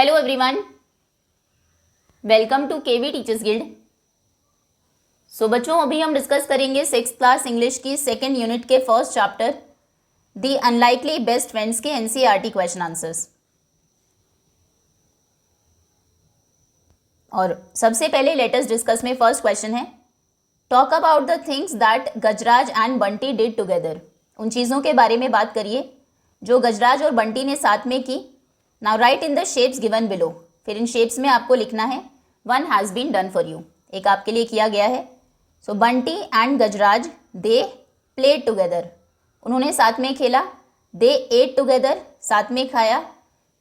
Hello everyone, welcome to KV teachers guild. बच्चों, अभी हम डिस्कस करेंगे 6th क्लास इंग्लिश की सेकेंड यूनिट के first chapter the unlikely best friends के एनसीईआरटी क्वेश्चन आंसर्स। और सबसे पहले लेटेस्ट डिस्कस में फर्स्ट क्वेश्चन है, talk about the things that Gajraj and Bunty did together. उन चीज़ों के बारे में बात करिए जो गजराज और बंटी ने साथ में की। Now right in the shapes given below. फिर इन शेप्स में आपको लिखना है one has been done for you, एक आपके लिए किया गया है। So Bunty and Gajraj they played together, उन्होंने साथ में खेला। दे एट टुगेदर, साथ में खाया।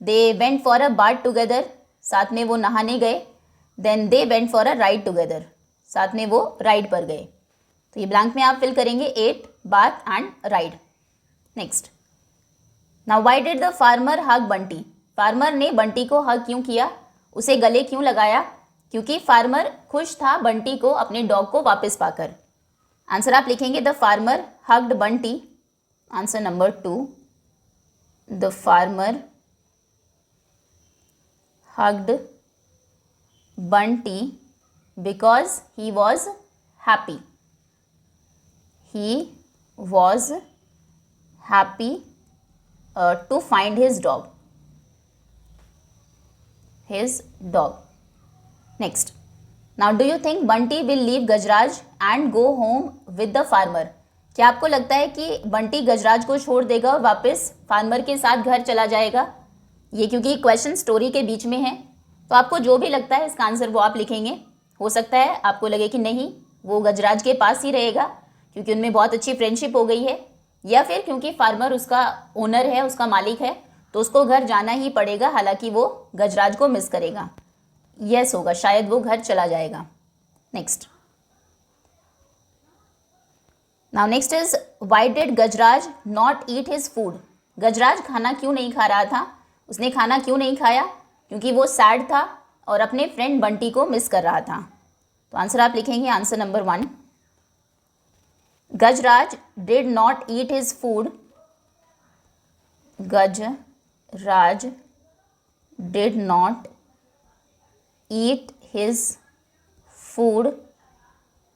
They went for a bath together, साथ में वो नहाने गए। Then they went for a ride together, साथ में वो राइड पर गए। तो ये ब्लैंक में आप फिल करेंगे ate, bath and ride. Next, now why did the farmer hug Bunty. Farmer ने बंटी को हग क्यों किया, उसे गले क्यों लगाया? क्योंकि फार्मर खुश था बंटी को अपने डॉग को वापस पाकर। आंसर आप लिखेंगे the farmer hugged Bunty. Answer number 2, the farmer hugged Bunty because he was happy. He was happy to find his dog. Next, now do you think Bunty will leave Gajraj and go home with the farmer? क्या आपको लगता है कि बंटी गजराज को छोड़ देगा और वापस फार्मर के साथ घर चला जाएगा? ये क्योंकि क्वेश्चन स्टोरी के बीच में है, तो आपको जो भी लगता है इसका आंसर वो आप लिखेंगे। हो सकता है आपको लगे कि नहीं, वो गजराज के पास ही रहेगा क्योंकि उनमें बहुत अच्छी फ्रेंडशिप हो गई है, या फिर क्योंकि फार्मर उसका ओनर है, उसका मालिक है, तो उसको घर जाना ही पड़ेगा, हालांकि वो गजराज को मिस करेगा। यस होगा, शायद वो घर चला जाएगा। Next, now next is why did Gajraj not eat his food. Gajraj खाना क्यों नहीं खा रहा था, उसने खाना क्यों नहीं खाया? क्योंकि वो सैड था और अपने फ्रेंड बंटी को मिस कर रहा था। तो आंसर आप लिखेंगे answer number 1, Gajraj did not eat his food. Gajraj did not eat his food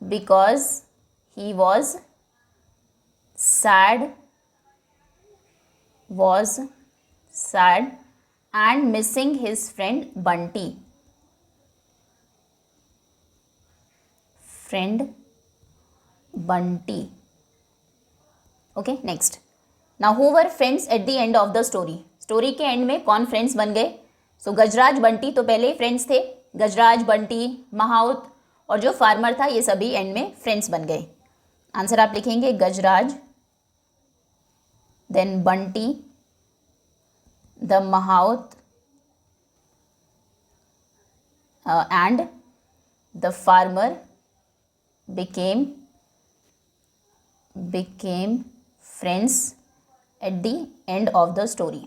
because he was sad and missing his friend Bunty. Bunty. Okay, next. Now who were friends at the end of the story? Story के end में कौन friends बन गए? सो गजराज बंटी तो पहले ही friends थे। गजराज, बंटी, महाउत और जो फार्मर था, ये सभी एंड में फ्रेंड्स बन गए। आंसर आप लिखेंगे Gajraj, then Bunty, the mahout and the farmer became friends at the end of the story.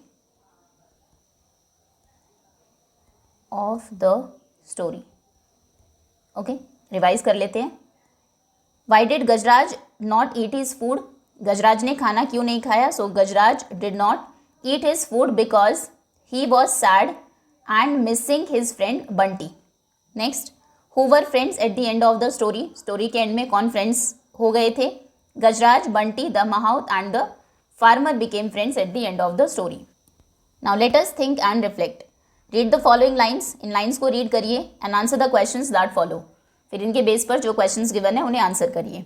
Okay, revise कर लेते हैं। Why did Gajraj not eat his food? गजराज ने खाना क्यों नहीं खाया? So Gajraj did not eat his food because he was sad and missing his friend Bunty. Next, who were friends at the end of the story? Story के end में कौन friends हो गए थे? Gajraj, Bunty, the mahout and the farmer became friends at the end of the story. Now let us think and reflect. Read the following lines. In lines को read करिए and answer the questions that follow. फिर इनके base पर जो questions given है उन्हें answer करिए।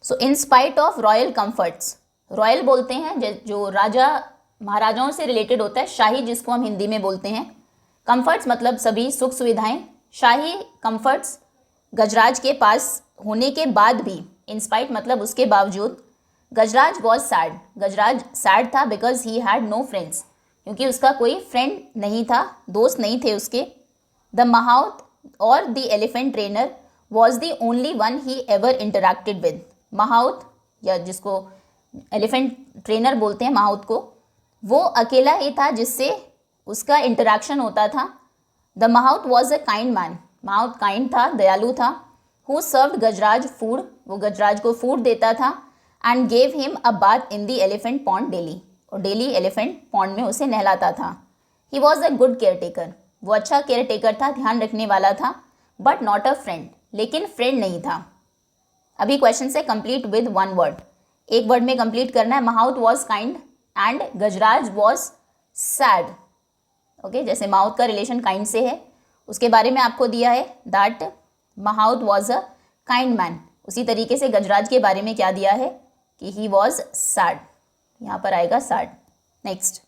So in spite of royal comforts, royal बोलते हैं जो राजा महाराजाओं से रिलेटेड होता है, शाही जिसको हम हिंदी में बोलते हैं। कम्फर्ट्स मतलब सभी सुख सुविधाएं। शाही कम्फर्ट्स गजराज के पास होने के बाद भी, इंस्पाइट मतलब उसके बावजूद, Gajraj was sad, Gajraj sad था because he had no friends, क्योंकि उसका कोई फ्रेंड नहीं था, दोस्त नहीं थे उसके। द महाउत और the elephant trainer was the only one he ever interacted with. Mahout, या जिसको एलिफेंट ट्रेनर बोलते हैं महाउत को, वो अकेला ही था जिससे उसका इंटरेक्शन होता था। The mahout was a kind man, mahout kind था, दयालु था। हु सर्व्ड गजराज फूड, वो गजराज को फूड देता था। And gave him a bath in the elephant pond daily, और डेली एलिफेंट पॉन्ड में उसे नहलाता था। He was a good care taker, वो अच्छा केयर टेकर था, ध्यान रखने वाला था, बट नॉट अ फ्रेंड, लेकिन फ्रेंड नहीं था। अभी क्वेश्चन से कंप्लीट विद वन वर्ड, एक वर्ड में कंप्लीट करना है। Mouth was kind and Gajraj was sad. Okay, जैसे माउथ का रिलेशन काइंड से है, उसके बारे में आपको दिया है that mouth was a kind man. उसी तरीके से गजराज के बारे में क्या दिया है कि ही वॉज सैड, यहाँ पर आएगा sad. Next,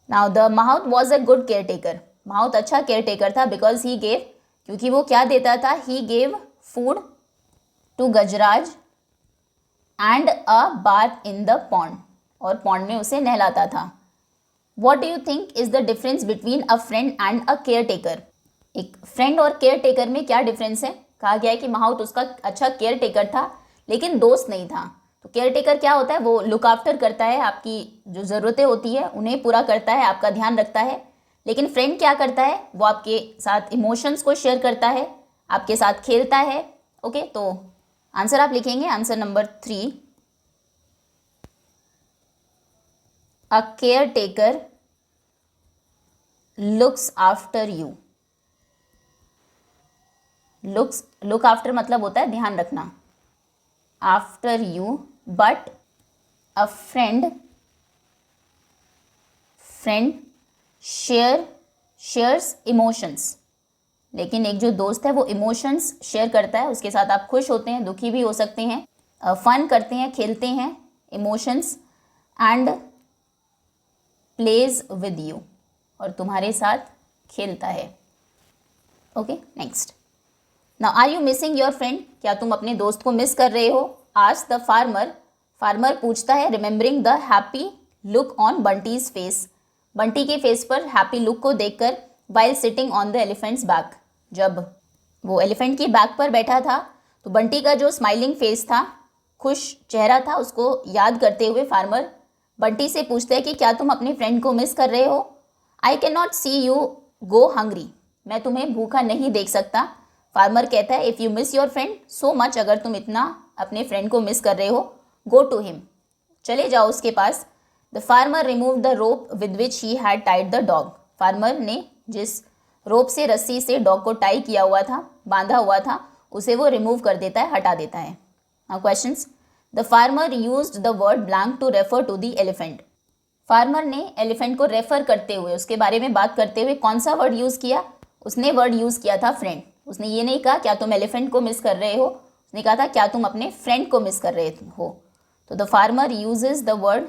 now the mahout was a good caretaker, mahout अच्छा केयर टेकर था बिकॉज ही गेव, क्योंकि वो क्या देता था, he gave food to Gajraj and a bath in the pond, और पॉन्ड में उसे नहलाता था। What do you think is the difference between a friend and a caretaker? एक फ्रेंड और केयर टेकर में क्या डिफरेंस है? कहा गया है कि माउथ उसका अच्छा केयर टेकर था लेकिन दोस्त नहीं था। तो केयर टेकर क्या होता है, वो लुक आफ्टर करता है, आपकी जो ज़रूरतें होती है उन्हें पूरा करता है, आपका ध्यान रखता है। लेकिन फ्रेंड क्या करता है, वो आपके साथ इमोशंस को शेयर करता है, आपके साथ खेलता है। ओके, तो आंसर आप लिखेंगे, answer number 3, a care taker looks after you. Look after मतलब होता है ध्यान रखना, after you, but a friend shares emotions. लेकिन एक जो दोस्त है वो इमोशंस शेयर करता है, उसके साथ आप खुश होते हैं, दुखी भी हो सकते हैं, फन करते हैं, खेलते हैं, emotions, and plays with you, और तुम्हारे साथ खेलता है। Okay, next, now are you missing your friend? क्या तुम अपने दोस्त को मिस कर रहे हो? आस्क द फार्मर, फार्मर पूछता है, remembering the happy look on Bunty's face, Bunty के फेस पर हैप्पी लुक को देखकर, while sitting on the elephant's back, जब वो एलिफेंट की बैक पर बैठा था तो बंटी का जो स्माइलिंग फेस था, खुश चेहरा था, उसको याद करते हुए फार्मर बंटी से पूछते हैं कि क्या तुम अपने फ्रेंड को मिस कर रहे हो? I can not see you go hungry, मैं तुम्हें भूखा नहीं देख सकता। फार्मर कहता है, if you miss your friend so much, अगर तुम इतना अपने फ्रेंड को मिस कर रहे हो, गो टू हिम, चले जाओ उसके पास। The farmer remove the rope with which he had tied the dog, farmer ने जिस रोप से, रस्सी से डॉग को टाई किया हुआ था, बांधा हुआ था, उसे वो रिमूव कर देता है, हटा देता है। Now questions, the farmer used the word blank to refer to the elephant, farmer ने एलिफेंट को रेफर करते हुए, उसके बारे में बात करते हुए कौन सा वर्ड यूज़ किया? उसने वर्ड यूज़ किया था फ्रेंड। उसने ये नहीं कहा क्या तुम एलिफेंट को मिस कर रहे हो, उसने कहा था क्या तुम अपने फ्रेंड को मिस कर रहे हो। तो the farmer uses the word,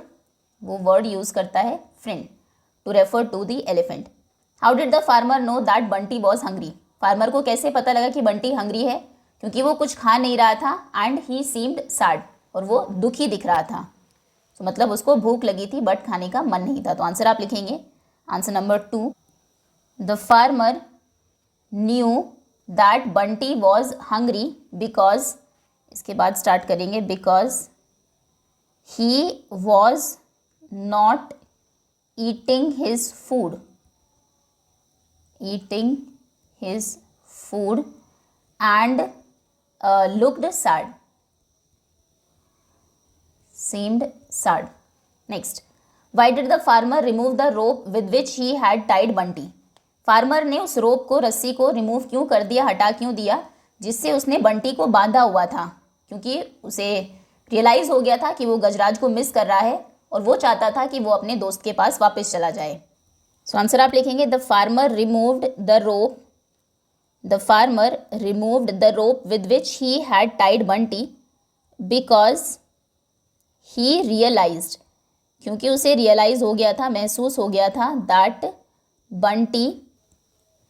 वो वर्ड यूज़ करता है friend to refer to the elephant. How did the farmer know that Bunty was hungry, farmer को कैसे पता लगा कि बंटी हंग्री है? क्योंकि वो कुछ खा नहीं रहा था, एंड ही सीम्ड सैड, और वो दुखी दिख रहा था। तो मतलब उसको भूख लगी थी बट खाने का मन नहीं था। तो आंसर आप लिखेंगे, answer number 2, the farmer knew that Bunty was hungry because, इसके बाद स्टार्ट करेंगे, because he was not eating his food, and looked sad, seemed sad. Next, why did the farmer remove the rope with which he had tied Bunty? Farmer ने उस रोप को, रस्सी को remove क्यों कर दिया, हटा क्यों दिया, जिससे उसने बंटी को बांधा हुआ था? क्योंकि उसे रियलाइज़ हो गया था कि वो गजराज को मिस कर रहा है और वो चाहता था कि वो अपने दोस्त के पास वापस चला जाए। सो आंसर आप लिखेंगे, the farmer removed the rope with which he had tied Bunty because he realised, क्योंकि उसे रियलाइज़ हो गया था, महसूस हो गया था, that Bunty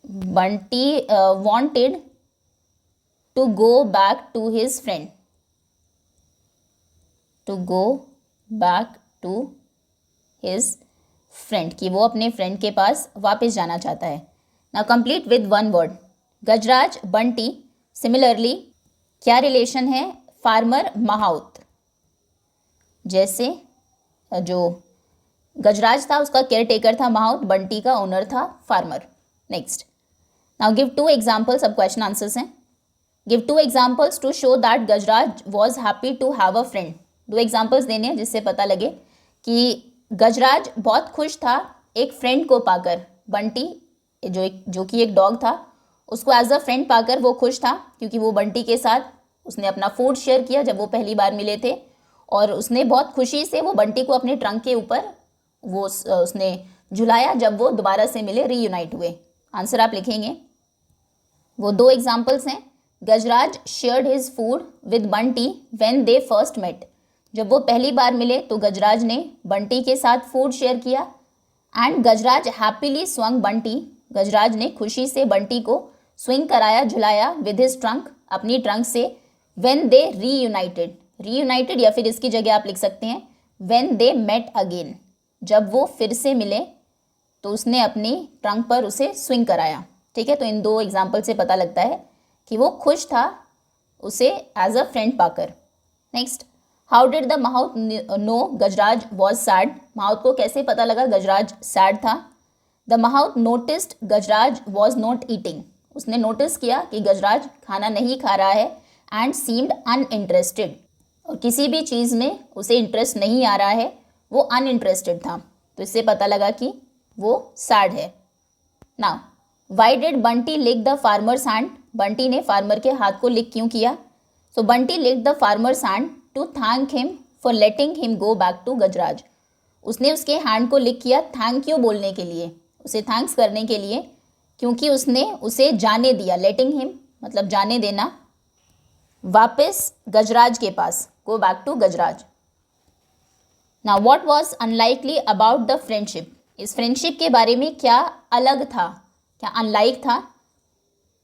wanted to go back to his friend, कि वो अपने फ्रेंड के पास वापस जाना चाहता है। Now complete with one word, Gajraj Bunty, similarly क्या रिलेशन है? फार्मर माउथ, जैसे जो गजराज था उसका केयर टेकर था माउथ, बंटी का ओनर था farmer. Next, now give 2 examples, अब क्वेश्चन आंसर्स हैं। Give 2 examples to show that Gajraj was happy to have a friend, 2 examples देने हैं जिससे पता लगे कि गजराज बहुत खुश था एक फ्रेंड को पाकर, बंटी जो कि एक डॉग था, उसको एज अ फ्रेंड पाकर वो खुश था, क्योंकि वो बंटी के साथ उसने अपना फूड शेयर किया जब वो पहली बार मिले थे, और उसने बहुत खुशी से वो बंटी को अपने ट्रंक के ऊपर वो उसने झुलाया जब वो दोबारा से मिले, रीयूनाइट हुए। आंसर आप लिखेंगे। वो दो एग्जाम्पल्स हैं। Gajraj shared his food with Bunty when they first met. जब वो पहली बार मिले तो गजराज ने बंटी के साथ फूड शेयर किया। And Gajraj happily swung Bunty. Gajraj ने खुशी से बंटी को स्विंग कराया, झुलाया, विद हिज ट्रंक, अपनी ट्रंक से, व्हेन दे रीयूनाइटेड। रीयूनाइटेड या फिर इसकी जगह आप लिख सकते हैं व्हेन दे मेट अगेन। जब वो फिर से मिले तो उसने अपनी ट्रंक पर उसे स्विंग कराया। ठीक है, तो इन दो एग्जाम्पल से पता लगता है कि वो खुश था उसे एज अ फ्रेंड पाकर। Next, how did the mahout know Gajraj was sad. Mahout को कैसे पता लगा गजराज सैड था। The mahout noticed Gajraj was not eating. उसने नोटिस किया कि गजराज खाना नहीं खा रहा है। एंड सीम्ड अनइंटरेस्टेड, और किसी भी चीज़ में उसे इंटरेस्ट नहीं आ रहा है, वो अनइंटरेस्टेड था, तो इससे पता लगा कि वो सैड है। Now, why did Bunty lick the farmer's hand. Bunty ने फार्मर के हाथ को लिक क्यों किया। So Bunty lick the farmer's hand to thank him for letting him go back to Gajraj. उसने उसके हैंड को लिक किया थैंक यू बोलने के लिए, उसे थैंक्स करने के लिए, क्योंकि उसने उसे जाने दिया। लेटिंग हिम मतलब जाने देना, वापस गजराज के पास, go back to Gajraj. Now what was unlikely about the friendship. इस फ्रेंडशिप के बारे में क्या अलग था, क्या अनलाइक था।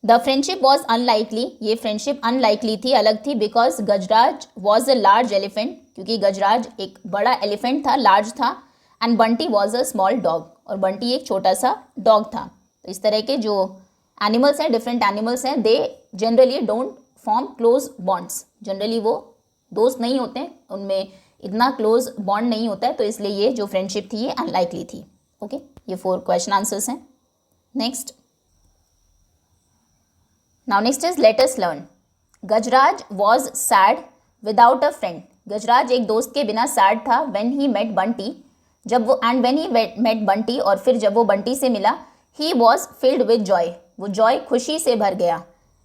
द फ्रेंडशिप वॉज अनलाइकली, ये फ्रेंडशिप अनलाइकली थी, अलग थी, because Gajraj was a large elephant, क्योंकि गजराज एक बड़ा एलिफेंट था, लार्ज था। And Bunty was a small dog, और बंटी एक छोटा सा डॉग था। तो इस तरह के जो एनिमल्स हैं, डिफरेंट एनिमल्स हैं, they generally don't form close bonds. Generally वो दोस्त नहीं होते हैं, उनमें इतना क्लोज बॉन्ड नहीं होता है, तो इसलिए ये जो फ्रेंडशिप थी ये अनलाइकली थी। ओके, ये 4 क्वेश्चन आंसर्स हैं। Next, now next is let us learn. Gajraj was sad without a friend. Gajraj एक दोस्त के बिना सैड था व्हेन ही मेट बंटी, जब वो, and when he met Bunty, और फिर जब वो बंटी से मिला, he was filled with joy, वो जॉय खुशी से भर गया।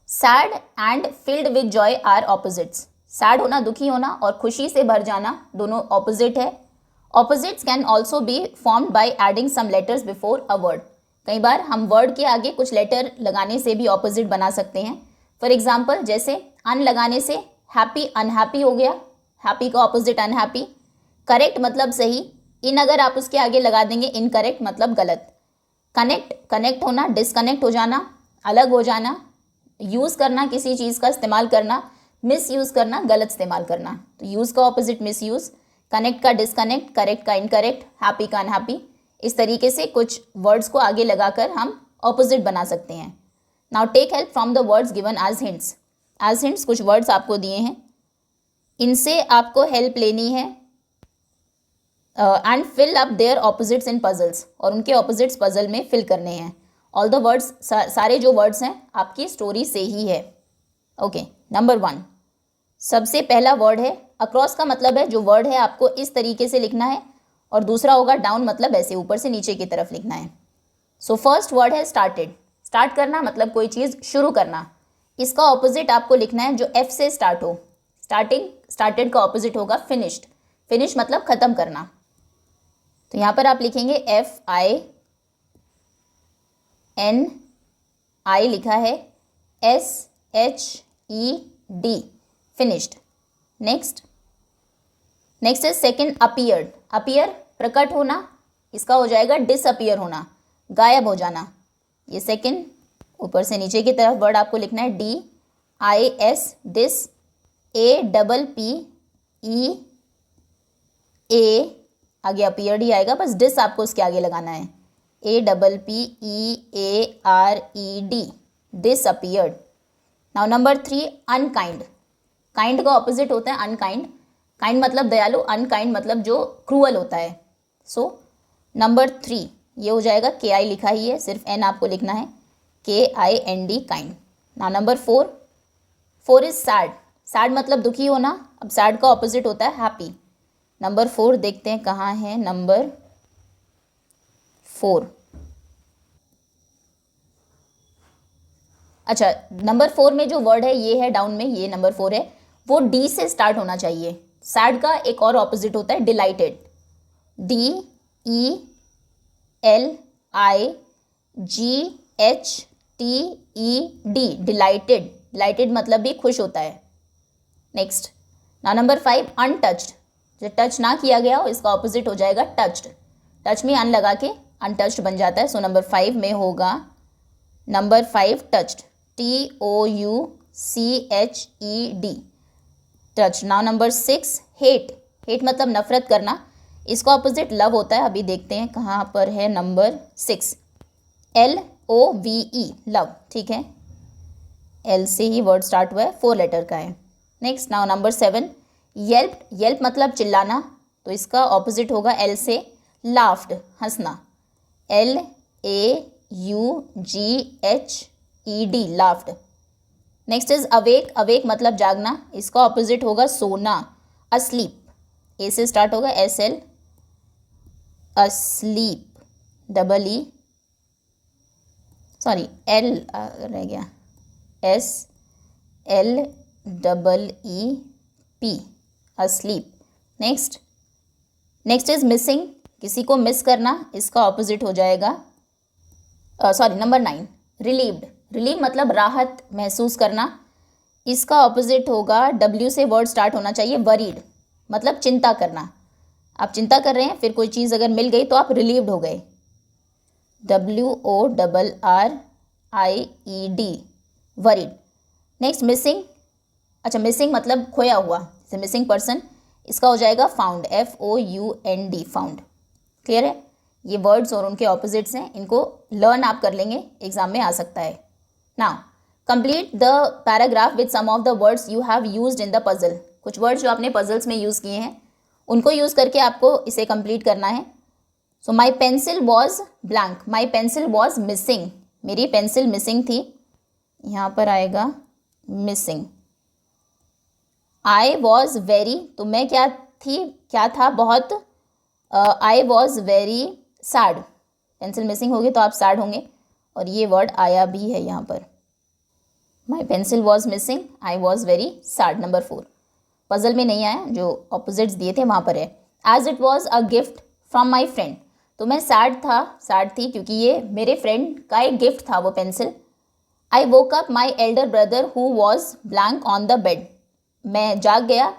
Sad and filled with joy are opposites. Sad होना, दुखी होना, और खुशी से भर जाना दोनों ऑपोजिट है। Opposites can also be formed by adding some letters before a word. कई बार हम वर्ड के आगे कुछ लेटर लगाने से भी ऑपोजिट बना सकते हैं। फॉर एग्जाम्पल, जैसे अन लगाने से हैप्पी अनहैप्पी हो गया, हैप्पी का ऑपोजिट अनहैप्पी। करेक्ट मतलब सही, इन अगर आप उसके आगे लगा देंगे इनकरेक्ट मतलब गलत। कनेक्ट, कनेक्ट होना, डिसकनेक्ट हो जाना, अलग हो जाना। यूज़ करना, किसी चीज़ का इस्तेमाल करना, मिस यूज़ करना, गलत इस्तेमाल करना। तो यूज़ का ऑपोजिट मिस यूज़, कनेक्ट का डिसकनेक्ट, करेक्ट का इनकरेक्ट, हैप्पी का अनहैप्पी। इस तरीके से कुछ वर्ड्स को आगे लगाकर हम ऑपोजिट बना सकते हैं। Now take help from the words given as hints. As hints कुछ वर्ड्स आपको दिए हैं, इनसे आपको हेल्प लेनी है। And fill up their opposites in puzzles, और उनके ऑपोजिट्स पजल में फिल करने हैं। ऑल द वर्ड्स, सारे जो वर्ड्स हैं आपकी स्टोरी से ही है। ओके, नंबर 1, सबसे पहला वर्ड है अक्रॉस। का मतलब है जो वर्ड है आपको इस तरीके से लिखना है, और दूसरा होगा डाउन, मतलब ऐसे ऊपर से नीचे की तरफ लिखना है। सो फर्स्ट वर्ड है स्टार्टेड। स्टार्ट करना मतलब कोई चीज़ शुरू करना। इसका ऑपोजिट आपको लिखना है जो एफ से स्टार्ट हो। स्टार्टिंग, स्टार्टेड का ऑपोजिट होगा फिनिश्ड। फिनिश मतलब खत्म करना। तो यहाँ पर आप लिखेंगे FINI लिखा है, SHED, फिनिश्ड। नेक्स्ट है सेकंड अपीयर्ड। अपीयर प्रकट होना, इसका हो जाएगा डिसअपीयर होना, गायब हो जाना। ये सेकंड, ऊपर से नीचे की तरफ वर्ड आपको लिखना है DIS, डिस, APPEA, आगे अपीयर्ड ही आएगा, बस डिस आपको उसके आगे लगाना है, APPEARED, disappeared. Now number 3, unkind. Kind का ऑपोजिट होता है अनकाइंड। काइंड मतलब दयालु, अनकाइंड मतलब जो क्रूअल होता है। सो नंबर 3 ये हो जाएगा, KI लिखा ही है, सिर्फ N आपको लिखना है, KIND, काइंड। ना नंबर 4 इज सैड। सैड मतलब दुखी होना। अब सैड का ऑपोजिट होता है हैप्पी। नंबर 4 देखते हैं कहाँ है, नंबर 4। अच्छा, नंबर 4 में जो वर्ड है ये है डाउन में, ये नंबर 4 है, वो डी से स्टार्ट होना चाहिए। सैड का एक और ऑपोजिट होता है डिलाइटेड, DELIGHTED, डिलाइटेड। डिलाइटेड मतलब भी खुश होता है। नेक्स्ट, ना नंबर 5 अनटच्ड, जो टच ना किया गया हो इसका ऑपोजिट हो जाएगा टच्ड। टच में अन लगा के अनटच्ड बन जाता है। सो नंबर 5 में होगा number 5 touched, TOUCHED, touch. Now number 6 hate. Hate मतलब नफरत करना, इसका ऑपोजिट लव होता है। अभी देखते हैं कहाँ पर है नंबर 6, LOVE, लव। ठीक है, एल से ही वर्ड स्टार्ट हुआ है, 4 लेटर का है। Next, now number 7 Yelp. Yelp मतलब चिल्लाना, तो इसका ऑपोजिट होगा एल से लाफ्ड, हंसना, LAUGHED, laughed. Next is awake. Awake मतलब जागना, इसका ऑपोजिट होगा सोना, अस्लीप। ए से स्टार्ट होगा, SL, asleep, EE, sorry L रह गया, SLEEP, asleep. Next is missing, किसी को मिस करना, इसका ऑपोजिट हो जाएगा, सॉरी नंबर 9 रिलीव्ड। रिलीव मतलब राहत महसूस करना, इसका ऑपोजिट होगा, W से वर्ड स्टार्ट होना चाहिए, वरीड, मतलब चिंता करना। आप चिंता कर रहे हैं, फिर कोई चीज़ अगर मिल गई तो आप रिलीव्ड हो गए, WORRIED, वरीड। Next missing. अच्छा, मिसिंग मतलब खोया हुआ, जैसे मिसिंग पर्सन, इसका हो जाएगा फाउंड, FOUND, फाउंड। क्लियर है? ये वर्ड्स और उनके ऑपोजिट्स हैं, इनको लर्न आप कर लेंगे, एग्जाम में आ सकता है। Now complete the paragraph with some of the words you have used in the puzzle. कुछ वर्ड्स जो आपने पजल्स में यूज़ किए हैं उनको यूज़ करके आपको इसे कंप्लीट करना है। So my pencil was blank, my pencil was missing, मेरी पेंसिल मिसिंग थी, यहाँ पर आएगा मिसिंग। आई वॉज वेरी, तो मैं क्या थी, क्या था, बहुत। I was very sad, pencil missing होगी तो आप सैड होंगे, और ये वर्ड आया भी है यहाँ पर, माई pencil was missing, I was very sad, number 4। Puzzle में नहीं आया, जो ऑपोजिट्स दिए थे वहाँ पर है। As it was a gift from my friend, तो मैं सैड थी क्योंकि ये मेरे फ्रेंड का एक गिफ्ट था वो pencil. I woke up my elder brother who was blank on the bed, मैं जाग गया।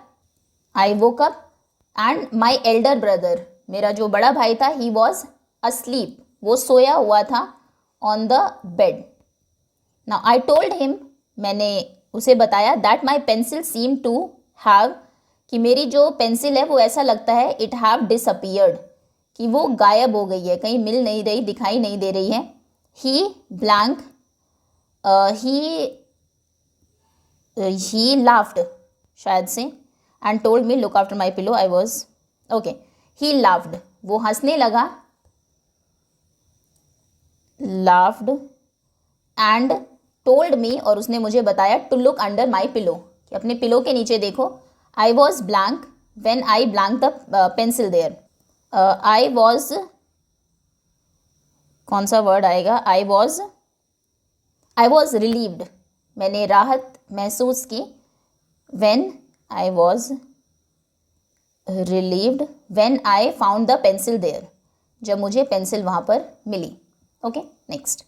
I woke up and my elder brother, मेरा जो बड़ा भाई था, ही वॉज अस्लीप, वो सोया हुआ था, on the bed. Now I told him, मैंने उसे बताया, that my pencil seem to have, कि मेरी जो पेंसिल है वो ऐसा लगता है, इट हैव डिसअपियर्ड, कि वो गायब हो गई है, कहीं मिल नहीं रही, दिखाई नहीं दे रही है। ही ब्लैंक, ही लाफ्ड शायद से, and told me look after my pillow, I was okay. He laughed, वो हंसने लगा, लाफ्ड, एंड टोल्ड मी, और उसने मुझे बताया, to look under my pillow, कि अपने पिलो के नीचे देखो। I was blank when I blank the pencil there. I was, कौन सा वर्ड आएगा, आई वॉज रिलीव्ड, मैंने राहत महसूस की, when I was relieved when I found the pencil there, जब मुझे पेंसिल वहाँ पर मिली। Okay, next.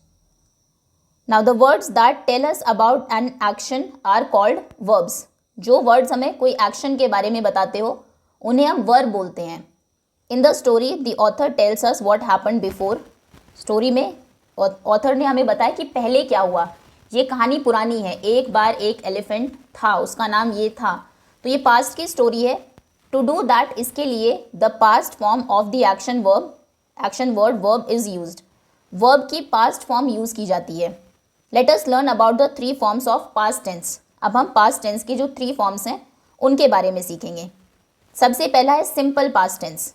Now the words that tell us about an action are called verbs. जो वर्ड्स हमें कोई एक्शन के बारे में बताते हो उन्हें हम वर्ब बोलते हैं। In the story the author tells us what happened before, story में ऑथर ने हमें बताया कि पहले क्या हुआ। ये कहानी पुरानी है, एक बार एक एलिफेंट था, उसका नाम ये था, तो ये पास्ट की स्टोरी है। टू डू दैट, इसके लिए the past form of the action word verb is used, verb की पास्ट फॉर्म यूज़ की जाती है। Let us learn about the 3 forms of past tense. अब हम पास्ट टेंस की जो 3 फॉर्म्स हैं उनके बारे में सीखेंगे। सबसे पहला है सिंपल पास्ट टेंस,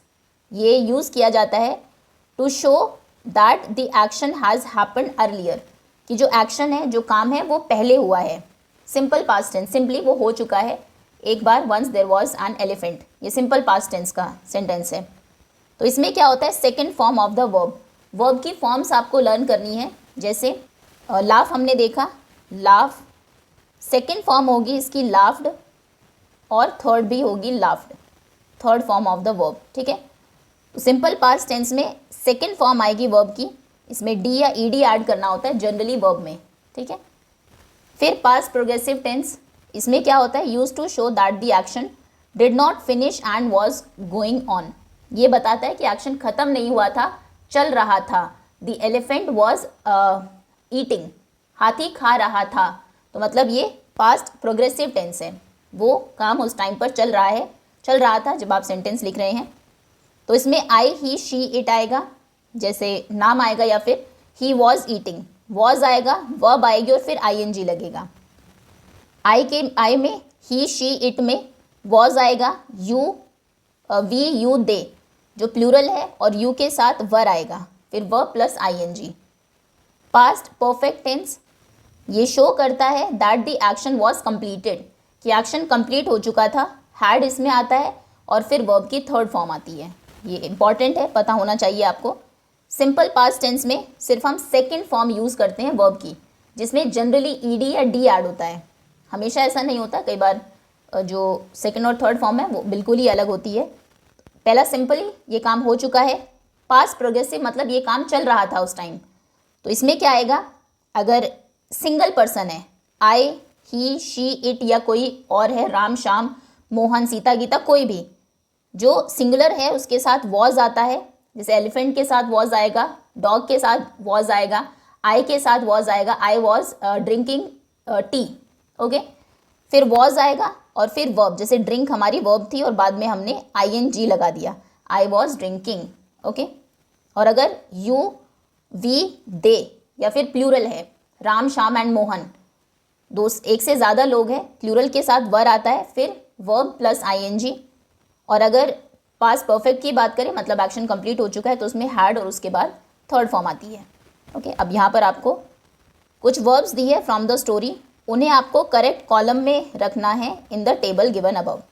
ये यूज़ किया जाता है to show that the action has happened earlier, कि जो एक्शन है, जो काम है, वो पहले हुआ है। सिंपल पास्ट टेंस, सिंपली वो हो चुका है, एक बार, once there was an elephant, ये सिंपल पास्ट टेंस का सेंटेंस है। तो इसमें क्या होता है, second form of the verb, verb की फॉर्म्स आपको लर्न करनी है। जैसे लाफ हमने देखा, लाफ, सेकेंड फॉर्म होगी इसकी लाफ्ड, और थर्ड भी होगी laughed, third form of the verb, ठीक है। तो सिंपल पास्ट टेंस में सेकेंड फॉर्म आएगी वर्ब की, इसमें डी या ईडी ऐड करना होता है जनरली वर्ब में, ठीक है। फिर पास्ट प्रोग्रेसिव टेंस, इसमें क्या होता है, use to show that the action did not finish and was going on, ये बताता है कि एक्शन खत्म नहीं हुआ था, चल रहा था। द एलिफेंट वॉज ईटिंग, हाथी खा रहा था, तो मतलब ये पास्ट प्रोग्रेसिव टेंस है, वो काम उस टाइम पर चल रहा है, चल रहा था जब आप सेंटेंस लिख रहे हैं। तो इसमें आई, ही, शी, इट आएगा, जैसे नाम आएगा, या फिर ही वॉज ईटिंग, वॉज आएगा, वर्ब आएगी और फिर आईएनजी लगेगा। आई में, ही, शी, इट में वॉज आएगा, यू, वी, यू, दे जो प्लूरल है, और यू के साथ वर आएगा, फिर verb plus ING. Past perfect tense, ये शो करता है that the action was completed, कि एक्शन कंप्लीट हो चुका था, हैड इसमें आता है, और फिर वर्ब की थर्ड फॉर्म आती है। ये इंपॉर्टेंट है, पता होना चाहिए आपको। सिंपल पास्ट टेंस में सिर्फ हम सेकेंड फॉर्म यूज़ करते हैं वर्ब की, जिसमें जनरली ईडी या डी ऐड होता है, हमेशा ऐसा नहीं होता, कई बार जो सेकेंड और थर्ड फॉर्म है वो बिल्कुल ही अलग होती है। पहला सिंपली ये काम हो चुका है, पास्ट प्रोग्रेसिव मतलब ये काम चल रहा था उस टाइम, तो इसमें क्या आएगा, अगर सिंगल पर्सन है, आई, ही, शी, इट, या कोई और है, राम, श्याम, मोहन, सीता, गीता, कोई भी जो सिंगुलर है उसके साथ वॉज आता है, जैसे एलिफेंट के साथ वॉज आएगा, डॉग के साथ वॉज आएगा, आई के साथ वॉज आएगा, I was drinking tea, okay. फिर वॉज आएगा और फिर वर्ब, जैसे ड्रिंक हमारी वर्ब थी और बाद में हमने आईएनजी लगा दिया, आई वॉज ड्रिंकिंग, ओके। और अगर यू, वी, दे, या फिर प्लूरल है, राम, श्याम एंड मोहन, दो एक से ज़्यादा लोग हैं, प्लूरल के साथ वर आता है, फिर वर्ब प्लस आईएनजी। और अगर पास्ट परफेक्ट की बात करें, मतलब एक्शन कंप्लीट हो चुका है, तो उसमें हैड और उसके बाद थर्ड फॉर्म आती है, ओके। अब यहाँ पर आपको कुछ वर्ब्स दी है फ्रॉम द स्टोरी, उन्हें आपको करेक्ट कॉलम में रखना है in the table given above.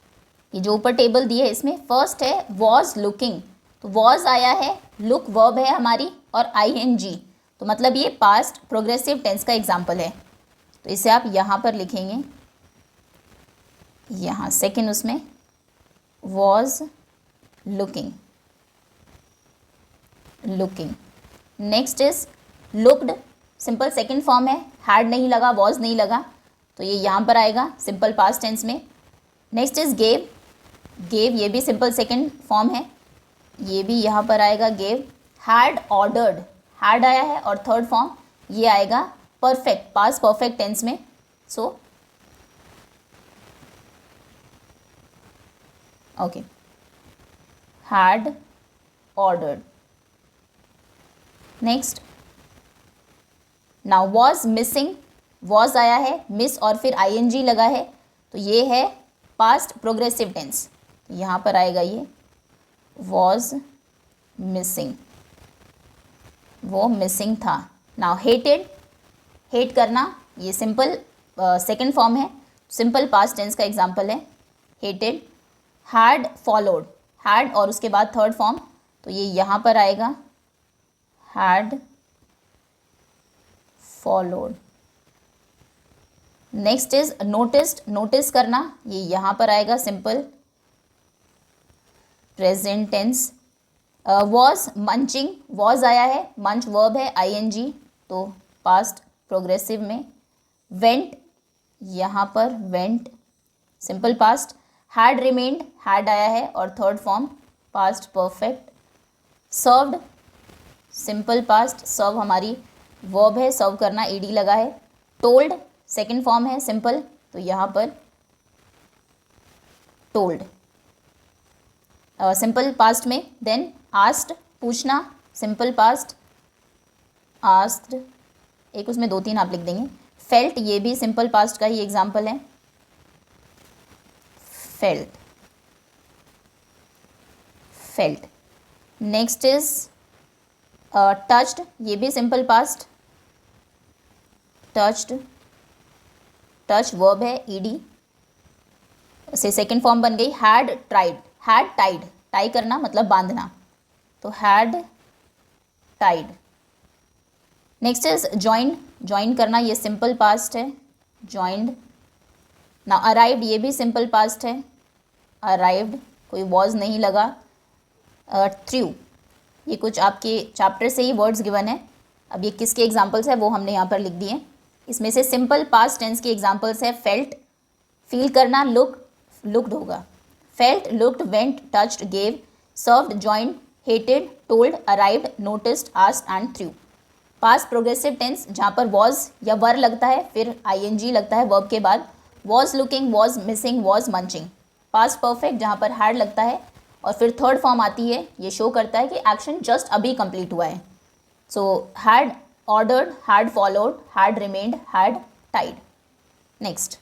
ये जो ऊपर टेबल दी है इसमें फर्स्ट है वॉज लुकिंग, तो वॉज आया है, लुक वर्ब है हमारी, और आईएनजी, तो मतलब ये पास्ट प्रोग्रेसिव टेंस का एग्जाम्पल है, तो इसे आप यहाँ पर लिखेंगे, यहाँ सेकेंड उसमें was looking, looking. Next is looked, simple second form है, हैड नहीं लगा, वॉज नहीं लगा, तो ये यहाँ पर आएगा सिंपल पास्ट टेंस में। नेक्स्ट इज गेव, गेव ये भी सिंपल सेकेंड फॉर्म है, ये भी यहाँ पर आएगा गेव। हैड ऑर्डर्ड, हैड आया है और थर्ड फॉर्म ये आएगा परफेक्ट, पास्ट परफेक्ट टेंस में, so okay, had ordered. Next, now was missing, was आया है, मिस और फिर आईएनजी लगा है, तो ये है पास्ट प्रोग्रेसिव टेंस, यहाँ पर आएगा ये वॉज मिसिंग, वो मिसिंग था। नाउ हेटेड, हेट करना, ये सिंपल सेकेंड फॉर्म है, सिंपल पास्ट टेंस का एग्जाम्पल है हेटेड। हैड फॉलोड, हैड और उसके बाद थर्ड फॉर्म, तो ये यहाँ पर आएगा had followed. Next is noticed, notice करना, ये यहाँ पर आएगा simple present tense. Was munching, was आया है, मंच वर्ब है, आईएनजी, तो पास्ट प्रोग्रेसिव में। वेंट, यहाँ पर went simple past. Had remained, had आया है और third form past perfect. Served, simple past, serve हमारी वर्ब है, सर्व करना, ईडी लगा है। टोल्ड सेकेंड फॉर्म है सिंपल, तो यहाँ पर टोल्ड सिंपल पास्ट में। देन आस्क्ड, पूछना, सिंपल पास्ट आस्क्ड, एक उसमें दो तीन आप लिख देंगे। फेल्ट, ये भी सिंपल पास्ट का ही एग्जाम्पल है, felt, felt. Next is touched, ये भी simple past, touched, touch verb है, ईडी से सेकेंड फॉर्म बन गई। Had tried, had tied, tie करना मतलब बांधना, तो had tied. Next is join, join करना, ये सिंपल पास्ट है, ज्वाइंड। ना अराइव्ड, ये भी सिंपल पास्ट है, अराइव्ड, कोई वॉज नहीं लगा। थ्रू, ये कुछ आपके चैप्टर से ही वर्ड्स गिवन है, अब ये किसके एग्जाम्पल्स है वो हमने यहाँ पर लिख दिए। इसमें से सिंपल पास्ट टेंस के एग्जाम्पल्स है फेल्ट, फील करना, लुक, लुक्ड होगा, felt, looked, went, touched, gave, served, joined, hated, told, arrived, noticed, asked and threw. Past progressive tense जहाँ पर वॉज या वर लगता है, फिर आईएनजी लगता है वर्ब के बाद, was looking, was missing, was munching. Past perfect जहाँ पर हैड लगता है और फिर थर्ड फॉर्म आती है, ये शो करता है कि एक्शन जस्ट अभी कंप्लीट हुआ है। So had ordered, had followed, had remained, had tied. Next,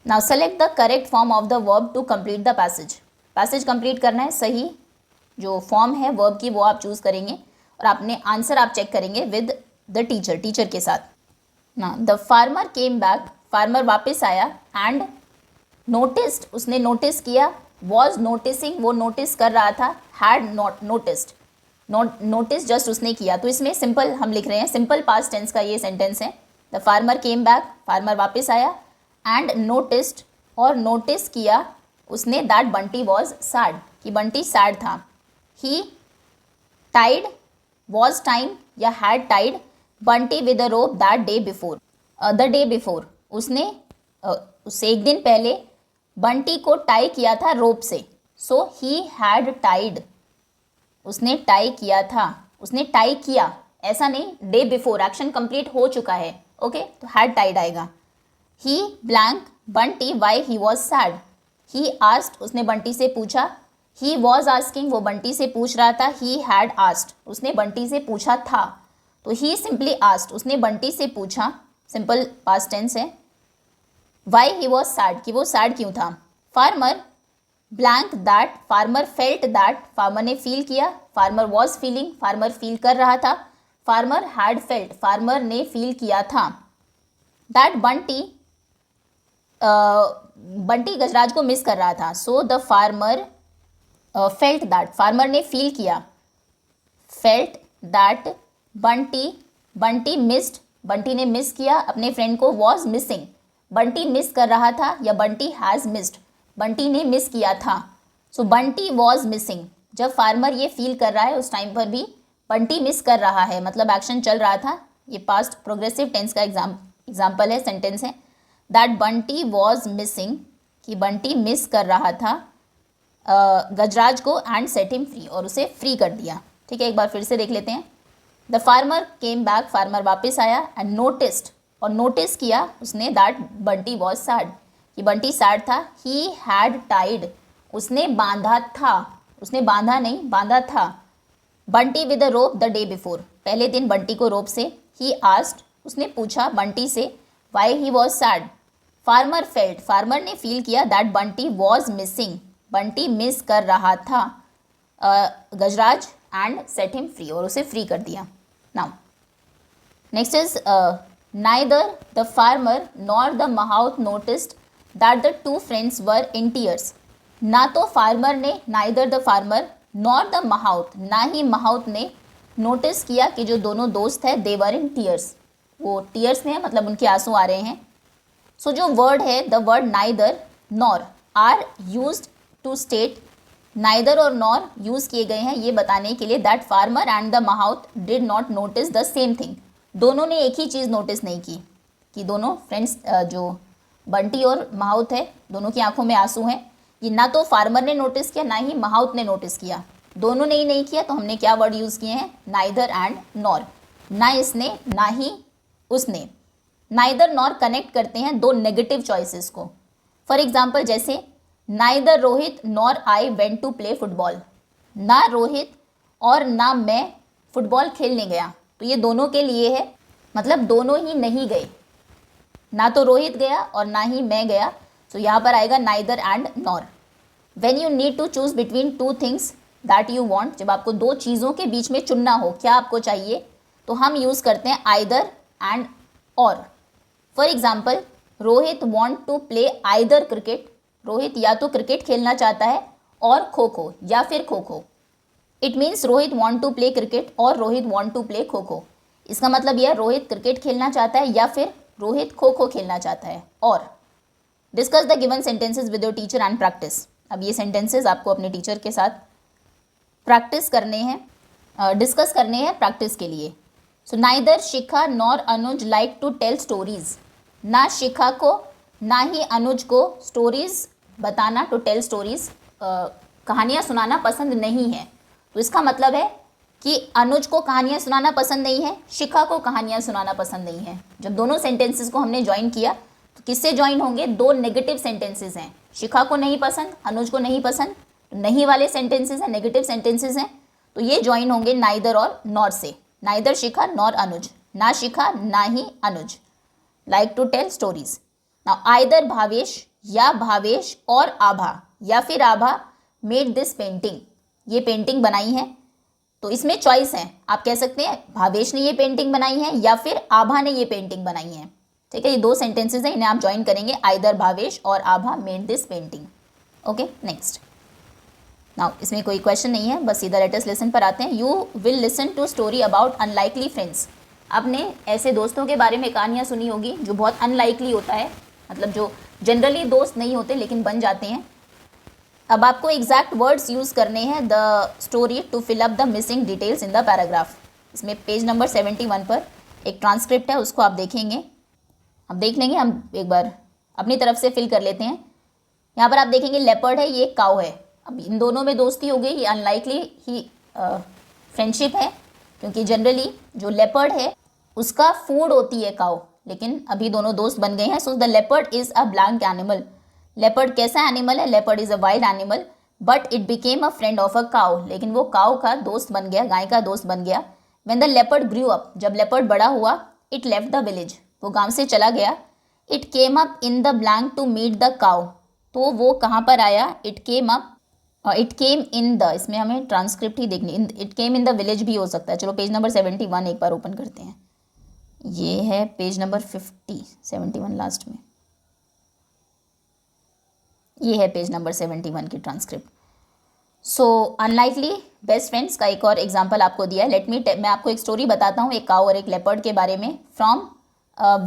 now select the correct form of the verb to complete the passage. Passage complete करना है, सही जो फॉर्म है वर्ब की वो आप चूज़ करेंगे और आपने आंसर आप चेक करेंगे विद द टीचर, टीचर के साथ ना। The farmer came back, farmer वापस आया, एंड नोटिस्ड, उसने नोटिस किया, वॉज नोटिसिंग, वो नोटिस कर रहा था, had not noticed, notice just उसने किया। तो इसमें सिंपल हम लिख रहे हैं, सिंपल पास्ट टेंस का ये सेंटेंस है। The farmer came back, farmer वापस आया, एंड नोटिस्ड, और नोटिस किया उसने, दैट बंटी वॉज सैड, कि बंटी सैड था। ही टाइड, वॉज टाइम या had tied Bunty with a rope that day before, the day before, उसने उससे एक दिन पहले बंटी को टाई किया था रोप से। सो ही हैड टाइड, उसने टाई किया था, उसने टाई किया, ऐसा नहीं, डे बिफोर, एक्शन कंप्लीट हो चुका है, ओके, तो हैड टाइड आएगा। He blank Bunty why he was sad, he asked, उसने बंटी से पूछा, ही वॉज आस्किंग, वो बंटी से पूछ रहा था, ही हैड आस्क्ड, उसने बंटी से पूछा था। तो ही सिंपली आस्क्ड, उसने बंटी से पूछा, सिंपल पास्ट टेंस है। वाई ही वॉज सैड, कि वो सैड क्यों था। Farmer blank that, farmer felt that, farmer ने फील किया, farmer was feeling, farmer feel कर रहा था, फार्मर हैड फेल्ट, फार्मर ने फील किया था, दैट बंटी, बंटी गजराज को मिस कर रहा था। So the farmer felt that, farmer ने फील किया, felt that Bunty, Bunty missed, Bunty ने मिस किया अपने फ्रेंड को, वॉज मिसिंग, बंटी मिस कर रहा था, या बंटी हैज़ मिस्ड, बंटी ने मिस किया था। सो बंटी वॉज मिसिंग, जब फार्मर ये फील कर रहा है उस टाइम पर भी बंटी मिस कर रहा है, मतलब एक्शन चल रहा था। ये पास्ट प्रोग्रेसिव टेंस का एग्जाम्पल है, सेंटेंस है। दैट बंटी वॉज मिसिंग, कि बंटी मिस कर रहा था गजराज को, एंड सेट हिम फ्री, और उसे फ्री कर दिया। ठीक है, एक बार फिर से देख लेते हैं। The farmer came back, farmer वापस आया, एंड नोटिस्ड, और नोटिस किया उसने, दैट बंटी वॉज सैड, कि बंटी सैड था। ही हैड टाइड, उसने बांधा था, उसने बांधा नहीं, बांधा था, Bunty with a rope the day before, पहले दिन बंटी को रोप से। ही आस्क्ड, उसने पूछा बंटी से, Y he was sad. Farmer felt, farmer ने फील किया, that Bunty was missing, Bunty miss कर रहा था गजराज, एंड सेट हिम फ्री, और उसे फ्री कर दिया। Now next is neither the farmer nor the mahout noticed that the two friends were in tears. ना तो फार्मर ने, neither the farmer nor the mouth, ना ही माउथ ने नोटिस किया कि जो दोनों दोस्त है, दे वर इन टीयर्स, वो टीयर्स में है, मतलब उनके आंसू आ रहे हैं। सो जो वर्ड है, the word neither nor are used to state, neither और नॉर यूज किए गए हैं ये बताने के लिए that farmer and the mahout did not notice the same thing, दोनों ने एक ही चीज़ नोटिस नहीं की, कि दोनों फ्रेंड्स जो बंटी और माउथ है, दोनों की आंखों में आंसू हैं। ये ना तो फार्मर ने नोटिस किया, ना ही माउथ ने नोटिस किया, दोनों ने ही नहीं किया, तो हमने क्या वर्ड यूज़ किए हैं, नाइदर एंड नॉर, ना इसने ना ही उसने। नाइदर नॉर कनेक्ट करते हैं दो नेगेटिव चॉइसेस को। फॉर एग्जाम्पल जैसे neither Rohit nor I went to play football, ना रोहित और ना मैं फुटबॉल खेलने गया, तो ये दोनों के लिए है, मतलब दोनों ही नहीं गए, ना तो रोहित गया और ना ही मैं गया, तो यहाँ पर आएगा neither and nor. When you need to choose between two things that you want, जब आपको दो चीज़ों के बीच में चुनना हो, क्या आपको चाहिए, तो हम यूज़ करते हैं आइदर एंड और। For example Rohit want to play either cricket, Rohit या तो क्रिकेट खेलना चाहता है और खो खो, या फिर kho kho. It means Rohit want to play cricket और Rohit want to play kho kho. इसका मतलब यह रोहित क्रिकेट खेलना चाहता है या फिर रोहित खो खो खेलना चाहता है। और discuss the given sentences with your teacher and practice. अब ये सेंटेंसेज आपको अपने टीचर के साथ प्रैक्टिस करने हैं, डिस्कस करने हैं प्रैक्टिस के लिए। So neither Shikha nor Anuj like to tell stories. ना शिखा को ना ही अनुज को स्टोरीज बताना, टू टेल स्टोरीज, कहानियाँ सुनाना पसंद नहीं है। तो इसका मतलब है कि अनुज को कहानियाँ सुनाना पसंद नहीं है, शिखा को कहानियाँ सुनाना पसंद नहीं है। जब दोनों सेंटेंसेस को हमने ज्वाइन किया तो किससे ज्वाइन होंगे? दो नेगेटिव सेंटेंसेस हैं, शिखा को नहीं पसंद, अनुज को नहीं पसंद, नहीं वाले सेंटेंसेस हैं, नेगेटिव सेंटेंसेस हैं, तो ये ज्वाइन होंगे नाइदर और नॉर से। नाइदर शिखा नॉर अनुज, ना शिखा ना ही Anuj like to tell stories. Now either Bhavesh या भावेश और आभा या फिर आभा मेड दिस पेंटिंग, ये पेंटिंग बनाई है। तो इसमें चॉइस है, आप कह सकते हैं भावेश ने ये पेंटिंग बनाई है या फिर आभा ने ये पेंटिंग बनाई है। ठीक है, ये दो सेंटेंसेस हैं, इन्हें आप ज्वाइन करेंगे, आइदर भावेश और Abha made this painting. Okay, next. Now इसमें कोई क्वेश्चन नहीं है, बस सीधा लेटेस्ट लेसन पर आते हैं। You will listen to story about unlikely friends. आपने ऐसे दोस्तों के बारे में कहानियाँ सुनी होगी जो बहुत अनलाइकली होता है, मतलब जो जनरली दोस्त नहीं होते लेकिन बन जाते हैं। अब आपको एग्जैक्ट वर्ड्स यूज़ करने हैं the story to fill up the missing details in the paragraph. इसमें पेज नंबर 71 पर एक ट्रांसक्रिप्ट है, उसको आप देखेंगे, हम देख लेंगे, हम एक बार अपनी तरफ से फिल कर लेते हैं। यहाँ पर आप देखेंगे लेपर्ड है, ये काउ है। अब इन दोनों में दोस्ती हो गई, ये अनलाइकली ही फ्रेंडशिप है, क्योंकि जनरली जो लेपर्ड है उसका फूड होती है काउ, लेकिन अभी दोनों दोस्त बन गए हैं। So the leopard is a blank animal. Leopard कैसा एनिमल है? Leopard is a wild animal but it became a friend of a cow, लेकिन वो काउ का दोस्त बन गया, गाय का दोस्त बन गया। When the leopard grew up, जब लेपर्ड बड़ा हुआ, इट लेफ्ट द विलेज, वो गांव से चला गया। It came up in the blank to meet the cow, तो वो कहाँ पर आया? It came up, it came in the, इसमें हमें ट्रांसक्रिप्ट ही देखनी, it came in the village भी हो सकता है। चलो पेज नंबर 71 एक बार ओपन करते हैं, ये है पेज नंबर 71 लास्ट में, ये है पेज नंबर 71 की ट्रांसक्रिप्ट। सो अनलाइकली बेस्ट फ्रेंड्स का एक और एग्जांपल आपको दिया है। मैं आपको एक स्टोरी बताता हूँ एक काऊ और एक लेपर्ड के बारे में, फ्रॉम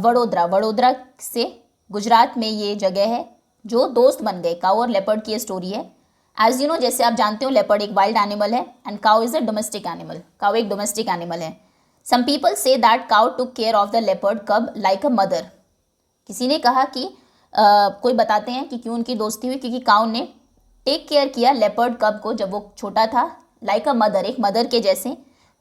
वडोदरा। वडोदरा से गुजरात में ये जगह है जो दोस्त बन गए। काऊ और लेपर्ड की ये स्टोरी है। एज यू नो, जैसे आप जानते हो, लेपर्ड एक वाइल्ड एनिमल है and cow is a domestic animal. Cow एक डोमेस्टिक एनिमल है। Some people say that cow took care of the leopard cub like a mother. किसी ने कहा कि कोई बताते हैं कि क्यों उनकी दोस्ती हुई, क्योंकि काऊ ने टेक केयर किया लेपर्ड कब को जब वो छोटा था, लाइक अ मदर, एक मदर के जैसे।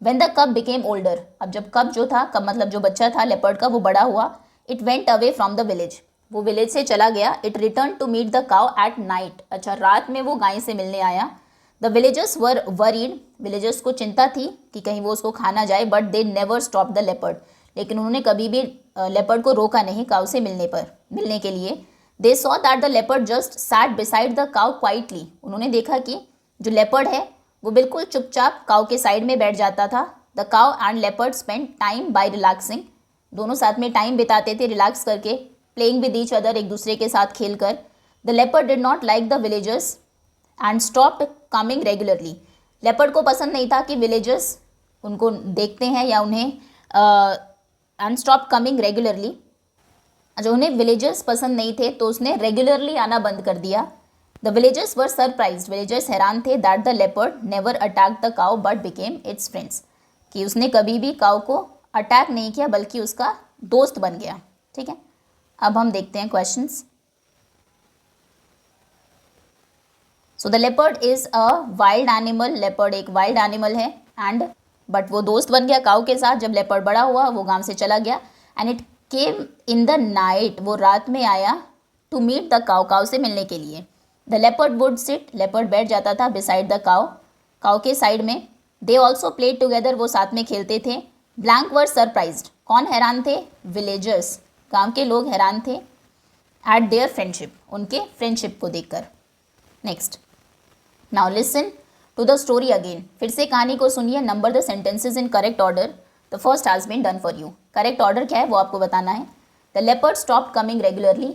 व्हेन द कब बिकेम ओल्डर, अब जब कब जो था, कब मतलब जो बच्चा था लेपर्ड का, वो बड़ा हुआ, it went away from the village, वो विलेज से चला गया। It return to meet the cow at night, अच्छा रात में वो गाय से मिलने आया। The villagers were worried, villagers को चिंता थी कि कहीं वो उसको खा ना जाए, but they never stop the leopard, लेकिन उन्होंने कभी भी लेपर्ड को रोका नहीं काऊ से मिलने के लिए। They saw that the leopard just sat beside the cow quietly, उन्होंने देखा कि जो लेपर्ड है वो बिल्कुल चुपचाप काऊ के साइड में बैठ जाता था। The cow and leopard spend time by relaxing, दोनों साथ में टाइम बिताते थे रिलैक्स करके, प्लेइंग विद ईच अदर, एक दूसरे के साथ खेल कर। The leopard did not like the villagers and stopped coming regularly, leopard को पसंद नहीं था कि विलेजर्स उनको देखते हैं या उन्हें एंड स्टॉप कमिंग रेगुलरली, जो उन्हें विलेजर्स पसंद नहीं थे तो उसने रेगुलरली आना बंद कर दिया। The villagers were surprised, villagers हैरान थे, that the leopard never attack the cow but became it's friends, कि उसने कभी भी काऊ को अटैक नहीं किया बल्कि उसका दोस्त बन गया। ठीक है, अब हम देखते हैं questions. So the leopard is a wild animal, leopard एक वाइल्ड एनिमल है, एंड बट वो दोस्त बन गया काऊ के साथ जब लेपर्ड बड़ा हुआ, वो गांव से चला गया। And it came in the night, वो रात में आया, टू मीट द काऊ, काऊ से मिलने के लिए। The leopard would sit, leopard बैठ जाता था बिसाइड द काऊ, काऊ के साइड में। दे ऑल्सो प्लेड टुगेदर, वो साथ में खेलते थे। ब्लैंक वर सरप्राइज्ड, कौन हैरान थे? विलेजर्स, गांव के लोग हैरान थे, एट देयर फ्रेंडशिप, उनके फ्रेंडशिप को देखकर। Next, now listen to the story again, फिर से कहानी को सुनिए। Number the sentences in correct order, the first has been done for you. Correct order क्या है वो आपको बताना है। The leopard stop coming regularly,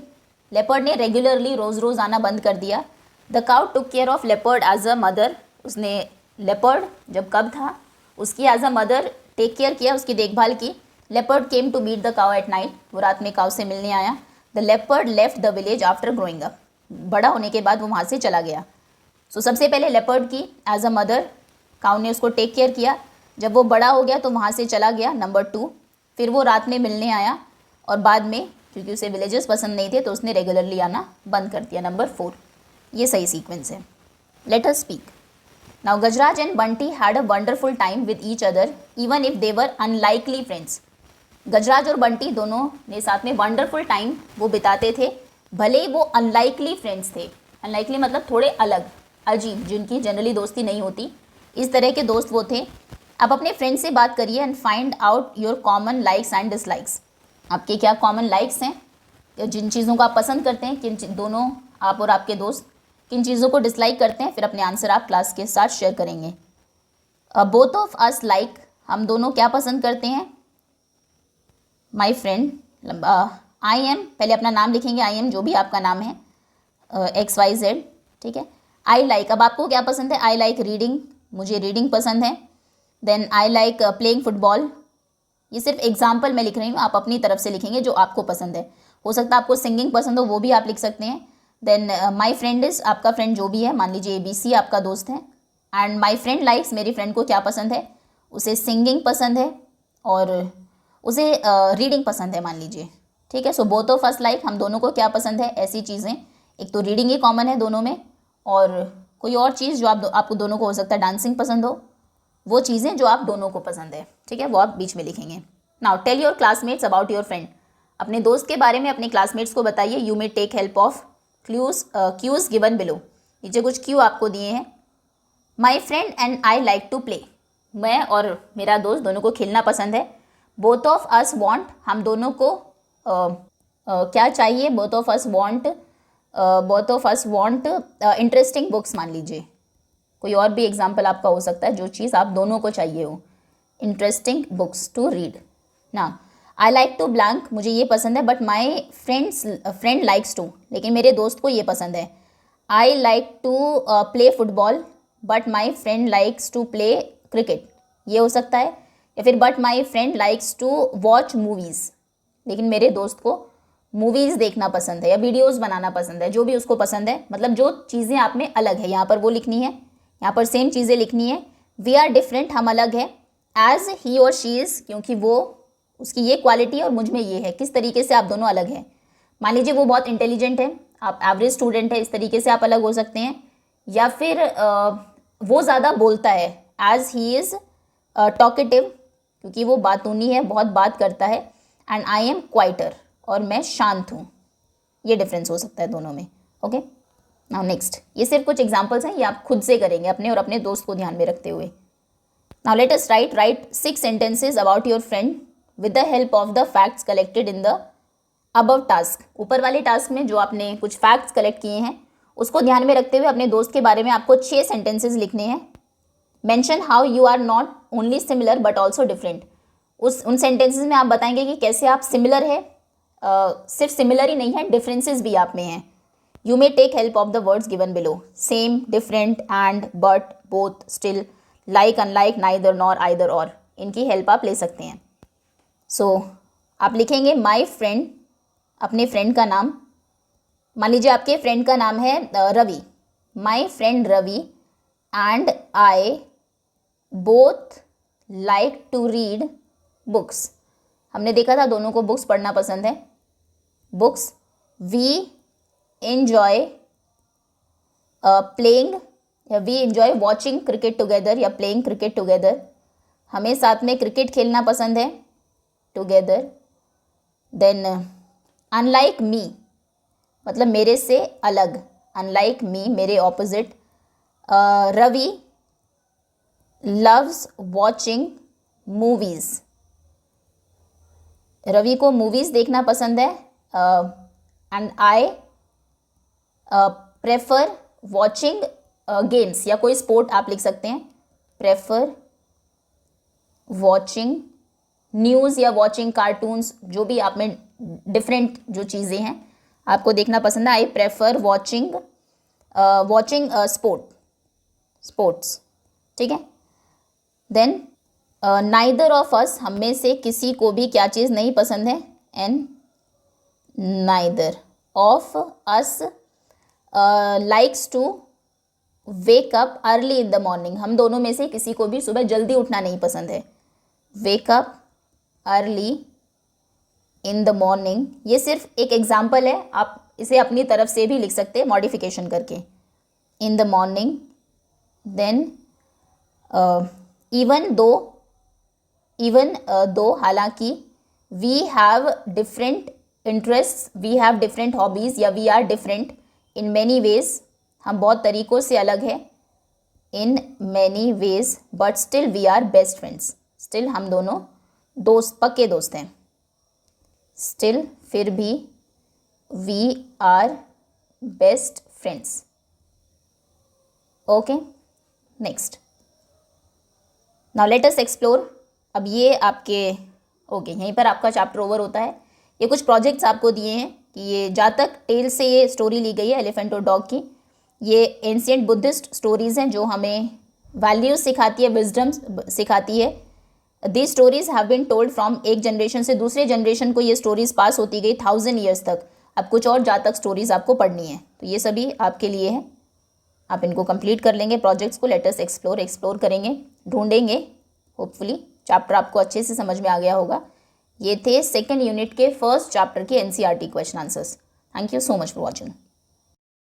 leopard ने रेगुलरली रोज़ रोज़ आना बंद कर दिया। The cow took care of leopard as a mother, उसने लेपर्ड जब कब था उसकी as a mother take care किया, उसकी देखभाल की। Leopard came to meet the cow at night, वो रात में काउ से मिलने आया। The leopard left the village after growing up, बड़ा होने के बाद वो वहाँ से चला गया। सो सबसे पहले लेपर्ड की एज अ मदर काउ ने उसको टेक केयर किया, जब वो बड़ा हो गया तो वहाँ से चला गया। नंबर 2, फिर वो रात में मिलने आया और बाद में क्योंकि उसे विलेजेस पसंद नहीं थे तो उसने रेगुलरली आना बंद कर दिया। नंबर 4, ये सही सीक्वेंस है। Let us speak. Now Gajraj and Bunty had a wonderful time with each other even if they were unlikely friends. Gajraj और बंटी दोनों ने साथ में वंडरफुल टाइम वो बिताते थे, भले ही वो अनलाइकली फ्रेंड्स थे। अनलाइकली मतलब थोड़े अलग, अजीब, जिनकी जनरली दोस्ती नहीं होती, इस तरह के दोस्त वो थे। आप अपने फ्रेंड से बात करिए and find out your common likes and dislikes. आपके क्या कॉमन लाइक्स हैं, जिन चीज़ों को आप पसंद करते हैं, दोनों आप और आपके दोस्त किन चीज़ों को डिसलाइक करते हैं, फिर अपने आंसर आप क्लास के साथ शेयर करेंगे। बोथ ऑफ अस लाइक, हम दोनों क्या पसंद करते हैं। माई फ्रेंड, आई एम, पहले अपना नाम लिखेंगे, आई एम जो भी आपका नाम है, XYZ, ठीक है। आई लाइक, अब आपको क्या पसंद है। आई लाइक रीडिंग, मुझे रीडिंग पसंद है। Then I like playing football, ये सिर्फ एग्जाम्पल मैं लिख रही हूँ, आप अपनी तरफ से लिखेंगे जो आपको पसंद है। हो सकता है आपको सिंगिंग पसंद हो, वो भी आप लिख सकते हैं। देन माई फ्रेंड इज़, आपका फ्रेंड जो भी है, मान लीजिए ABC आपका दोस्त है। एंड माई फ्रेंड लाइक्स, मेरी फ्रेंड को क्या पसंद है, उसे सिंगिंग पसंद है और उसे रीडिंग पसंद है, मान लीजिए, ठीक है। So both of us like, हम दोनों को क्या पसंद है, ऐसी चीज़ें, एक तो रीडिंग ही कॉमन है दोनों में, और कोई और चीज़ जो आपको दोनों को हो सकता है डांसिंग पसंद हो, वो चीज़ें जो आप दोनों को पसंद है, ठीक है, वो आप बीच में लिखेंगे। Now tell your classmates about your friend, अपने दोस्त के बारे में अपने क्लासमेट्स को बताइए। You may take help of cues given below, नीचे कुछ क्यू आपको दिए हैं। My friend and I like to play, मैं और मेरा दोस्त दोनों को खेलना पसंद है। बोथ ऑफ अस वॉन्ट, हम दोनों को क्या चाहिए, both of us want interesting books, मान लीजिए, कोई और भी एग्जाम्पल आपका हो सकता है, जो चीज़ आप दोनों को चाहिए हो, इंटरेस्टिंग बुक्स टू रीड ना। आई लाइक टू ब्लैंक, मुझे ये पसंद है, but my friend likes to, लेकिन मेरे दोस्त को ये पसंद है। I like to play football but my friend likes to play cricket, ये हो सकता है। या फिर but my friend likes to watch movies, लेकिन मेरे दोस्त को मूवीज़ देखना पसंद है या वीडियोज़ बनाना पसंद है, जो भी उसको पसंद है, मतलब जो चीज़ें आप में अलग है, यहाँ पर वो लिखनी है, यहाँ पर सेम चीज़ें लिखनी है। वी आर डिफरेंट, हम अलग है। एज ही और शी इज़, क्योंकि वो, उसकी ये क्वालिटी और मुझ में ये है, किस तरीके से आप दोनों अलग हैं। मान लीजिए वो बहुत इंटेलिजेंट है, आप एवरेज स्टूडेंट है, इस तरीके से आप अलग हो सकते हैं। या फिर वो ज़्यादा बोलता है, एज ही इज़ टॉकेटिव, क्योंकि वो बातूनी है, बहुत बात करता है। एंड आई एम क्वाइटर, और मैं शांत हूँ, ये डिफरेंस हो सकता है दोनों में। ओके, नाउ नेक्स्ट, ये सिर्फ कुछ एग्जांपल्स हैं, ये आप खुद से करेंगे अपने और अपने दोस्त को ध्यान में रखते हुए। Now let us right 6 sentences about your friend with the help of the facts collected in the above task. ऊपर वाले टास्क में जो आपने कुछ फैक्ट्स कलेक्ट किए हैं, उसको ध्यान में रखते हुए अपने दोस्त के बारे में आपको 6 सेंटेंसेस लिखने हैं। Mention how you are not only similar but also different, उन सेंटेंसेस में आप बताएंगे कि कैसे आप सिमिलर है, सिर्फ सिमिलर ही नहीं है, डिफरेंसेस भी आप में हैं। You may take help of the words given below, same, different, and, but, both, still, like, unlike, neither, nor, either, और, इनकी हेल्प आप ले सकते हैं। सो आप लिखेंगे माई फ्रेंड, अपने फ्रेंड का नाम, मान लीजिए आपके फ्रेंड का नाम है Ravi. My friend Ravi and I both like to read books, हमने देखा था दोनों को बुक्स पढ़ना पसंद है, बुक्स। वी एंजॉय प्लेइंग, या we enjoy watching cricket together, या प्लेइंग क्रिकेट टुगेदर, हमें साथ में क्रिकेट खेलना पसंद है, टुगेदर। देन अनलाइक मी, मतलब मेरे से अलग, अनलाइक मी, मेरे opposite. Ravi loves watching movies, Ravi को मूवीज़ देखना पसंद है। And I prefer watching games, या कोई स्पोर्ट आप लिख सकते हैं, प्रेफर वॉचिंग न्यूज़ या वॉचिंग कार्टून्स, जो भी आप में डिफरेंट जो चीज़ें हैं आपको देखना पसंद है। आई प्रेफर वॉचिंग स्पोर्ट्स। ठीक है। देन नाइदर ऑफ अस, हम में से किसी को भी क्या चीज़ नहीं पसंद है, and neither of us likes to wake up early in the morning, हम दोनों में से किसी को भी सुबह जल्दी उठना नहीं पसंद है। वेक up early in the morning, ये सिर्फ एक एग्जाम्पल है, आप इसे अपनी तरफ से भी लिख सकते हैं मॉडिफिकेशन करके। In the morning, then even though, हालांकि, we have different interest, we have different hobbies, या we are different in many ways, हम बहुत तरीक़ों से अलग हैं, in many ways, but still we are best friends, still हम दोनों दोस्त, पक्के दोस्त हैं। स्टिल, फिर भी, we are best friends. Okay, next, now let us explore. अब ये आपके ओके, यहीं पर आपका चैप्टर ओवर होता है। ये कुछ प्रोजेक्ट्स आपको दिए हैं कि ये जातक टेल से ये स्टोरी ली गई है, एलिफेंट और डॉग की। ये एंशिएंट बुद्धिस्ट स्टोरीज़ हैं जो हमें वैल्यूज़ सिखाती है, विजडम सिखाती है। These stories have been told from एक जनरेशन से दूसरे जनरेशन को ये स्टोरीज़ पास होती गई 1000 ईयर्स तक। अब कुछ और जातक स्टोरीज़ आपको पढ़नी है, तो ये सभी आपके लिए है, आप इनको कंप्लीट कर लेंगे प्रोजेक्ट्स को। लेट अस एक्सप्लोर करेंगे, ढूंढेंगे। होपफुली चैप्टर आपको अच्छे से समझ में आ गया होगा। ये थे सेकेंड यूनिट के फर्स्ट चैप्टर के NCERT question answers. Thank you so much for watching.